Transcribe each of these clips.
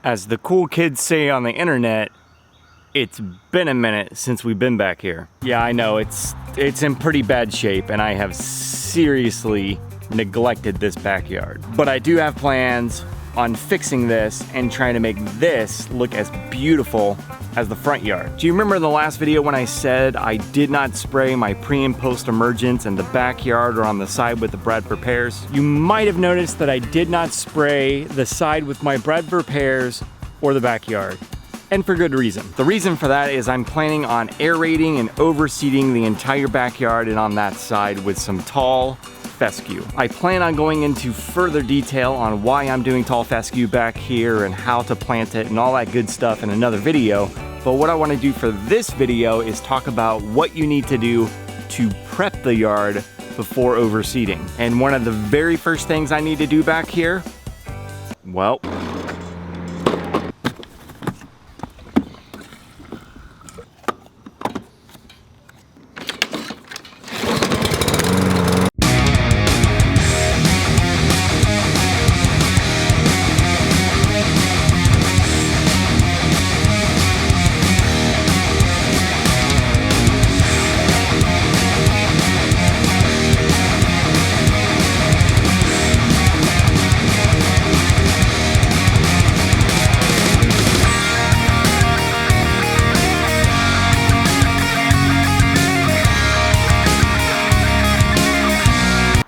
As the cool kids say on the internet, it's been a minute since we've been back here. Yeah, I know, it's in pretty bad shape and I have seriously neglected this backyard. But I do have plans on fixing this and trying to make this look as beautiful as the front yard. Do you remember in the last video when I said I did not spray my pre and post emergence in the backyard or on the side with the Bradford pears? You might have noticed that I did not spray the side with my Bradford pears or the backyard. And for good reason. The reason for that is I'm planning on aerating and overseeding the entire backyard and on that side with some tall fescue. I plan on going into further detail on why I'm doing tall fescue back here and how to plant it and all that good stuff in another video. But what I want to do for this video is talk about what you need to do to prep the yard before overseeding. And one of the very first things I need to do back here, well,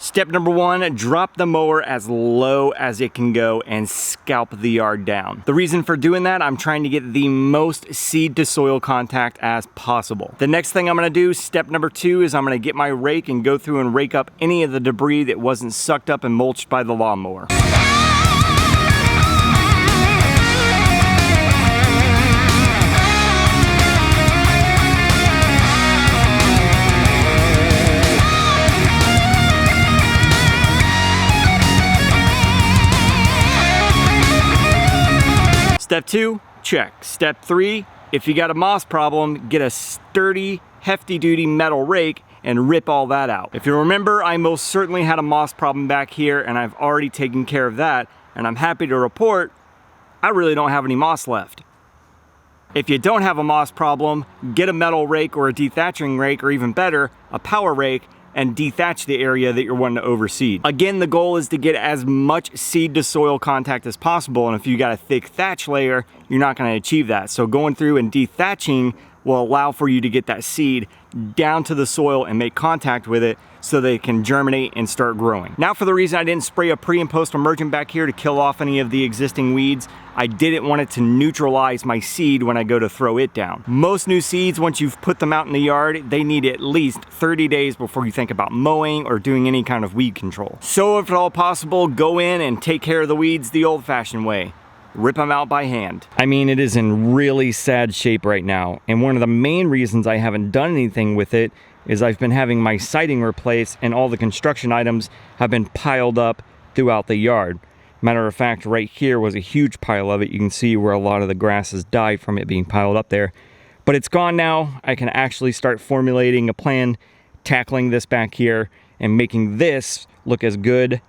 step number one, drop the mower as low as it can go and scalp the yard down. The reason for doing that, I'm trying to get the most seed to soil contact as possible. The next thing I'm gonna do, step number two, is I'm gonna get my rake and go through and rake up any of the debris that wasn't sucked up and mulched by the lawnmower. Step two, check. Step three, if you got a moss problem, get a sturdy, hefty duty metal rake and rip all that out. If you remember, I most certainly had a moss problem back here and I've already taken care of that, and I'm happy to report I really don't have any moss left. If you don't have a moss problem, get a metal rake or a dethatching rake, or even better, a power rake, and dethatch the area that you're wanting to overseed. Again, the goal is to get as much seed to soil contact as possible, and if you got a thick thatch layer, you're not gonna achieve that. So going through and dethatching will allow for you to get that seed down to the soil and make contact with it so they can germinate and start growing. Now for the reason I didn't spray a pre and post emergent back here to kill off any of the existing weeds, I didn't want it to neutralize my seed when I go to throw it down. Most new seeds, once you've put them out in the yard, they need at least 30 days before you think about mowing or doing any kind of weed control. So if at all possible, go in and take care of the weeds the old-fashioned way. Rip them out by hand. I mean, it is in really sad shape right now, and one of the main reasons I haven't done anything with it is I've been having my siding replaced and all the construction items have been piled up throughout the yard. Matter of fact, right here was a huge pile of it. You can see where a lot of the grass has died from it being piled up there. But it's gone now. I can actually start formulating a plan, tackling this back here, and making this look as good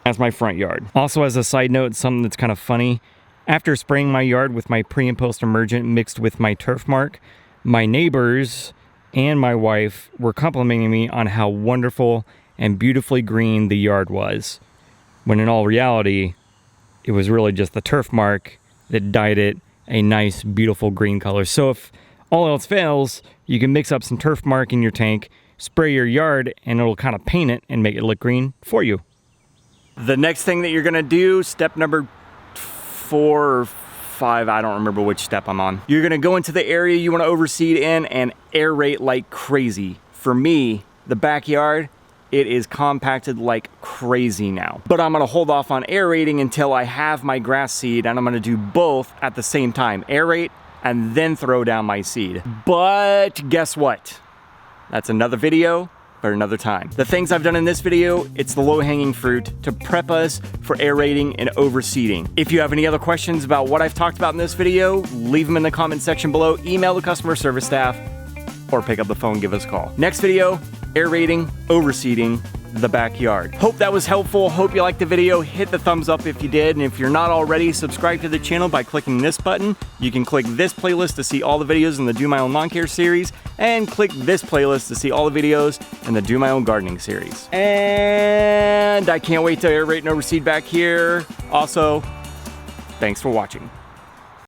as my front yard. Also, as a side note, something that's kind of funny, after spraying my yard with my pre and post emergent mixed with my turf mark, my neighbors and my wife were complimenting me on how wonderful and beautifully green the yard was, when in all reality, it was really just the turf mark that dyed it a nice, beautiful green color. So if all else fails, you can mix up some turf mark in your tank, spray your yard, and it'll kind of paint it and make it look green for you. The next thing that you're gonna do, step number 4 or 5, I don't remember which step I'm on. You're gonna go into the area you wanna overseed in and aerate like crazy. For me, the backyard, it is compacted like crazy now. But I'm gonna hold off on aerating until I have my grass seed, and I'm gonna do both at the same time. Aerate and then throw down my seed. But guess what? That's another video for another time. The things I've done in this video, it's the low-hanging fruit to prep us for aerating and overseeding. If you have any other questions about what I've talked about in this video, leave them in the comment section below, email the customer service staff, or pick up the phone, give us a call. Next video, aerating, overseeding, the backyard. Hope that was helpful. Hope you liked the video. Hit the thumbs up if you did. And if you're not already, subscribe to the channel by clicking this button. You can click this playlist to see all the videos in the Do My Own Lawn Care series, and click this playlist to see all the videos in the Do My Own Gardening series. And I can't wait to aerate and overseed back here. Also, thanks for watching.